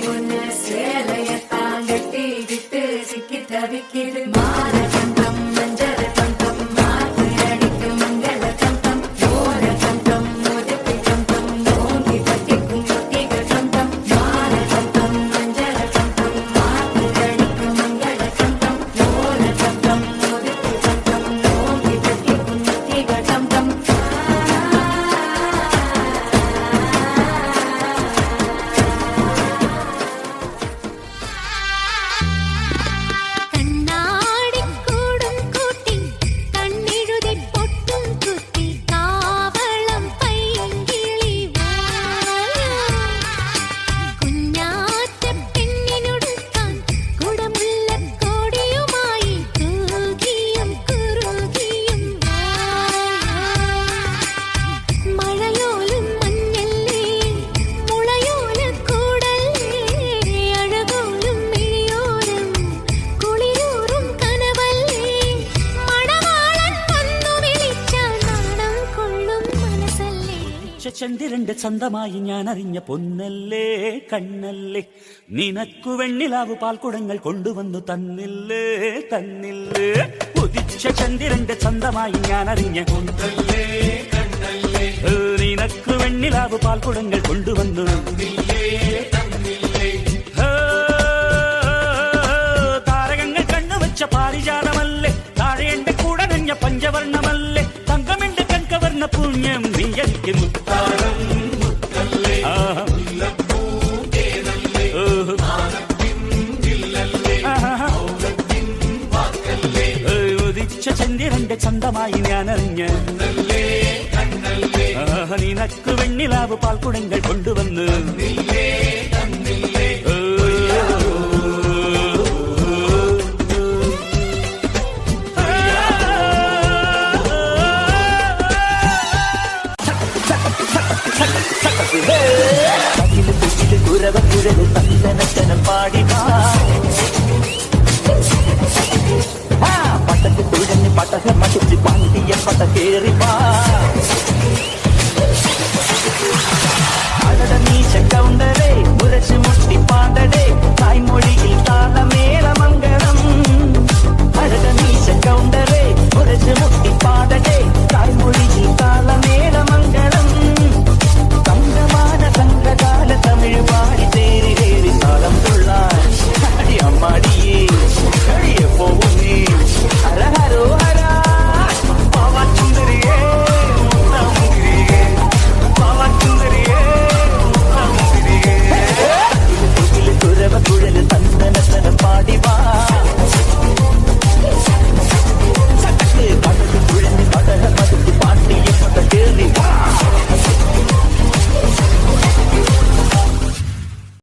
பொண்ணு சேலையத்தான் கட்டிக்கிட்டு சிக்கி தவிக்கிது மாற கண்டம் மஞ்சள் கண்டம் மாத்து அடிக்கு மங்கள கண்டம் ஓர கண்டம் முதுக்கு கண்டம் ஓங்கி பட்டிக்கும் ஒட்டிக கண்டம் மாற கண்டம் மஞ்சள் கண்டம் மாத்து அடிக்கு மங்கள கண்டம் ஓர கண்டம் முதுக்கு கண்டம் ஓங்கி பட்டிக்கும் ஒட்டிக கண்டம் ചന്ദ്രന്റെ ചന്തമായി ഞാൻ അറിഞ്ഞ പൊന്നല്ലേ കണ്ണല്ലേ നിനക്കു വെണ്ണിലാവു പാൽക്കുടങ്ങൾ കൊണ്ടുവന്നു തന്നില്ലേ തന്നില്ലേ ഉദിച്ച ചന്ദ്രന്റെ ചന്തമായി ഞാൻ അറിഞ്ഞ പൊന്നല്ലേ കണ്ണല്ലേ നിനക്കു വെണ്ണിലാവു പാൽക്കുടങ്ങൾ കൊണ്ടുവന്നു താരകങ്ങൾ കണ്ണുവെച്ച പാരിജാതമല്ലേ താഴെ എന്റെ കൂടെ നഞ്ഞ പഞ്ചവർണ്ണമല്ലേ തങ്കമെന്റെ കൺകവർണ്ണ പുണ്യം നീ എനിക്ക് മുത്താരം മുത്തല്ലേ ഉദിച്ച ചന്ദ്രന്റെ ചന്തമായി ഞാൻ അറിഞ്ഞ നിനക്ക് വെണ്ണിലാവ് പാൽക്കുടങ്ങൾ കൊണ്ടുവന്ന് കുരവക്കുഴൽ നല്ലനച്ചനം പാടിവാ പട്ടക്ക് തുഴഞ്ഞ് പട്ടക മടിച്ച് പാണ്ടിയ പട്ട കേറിവാ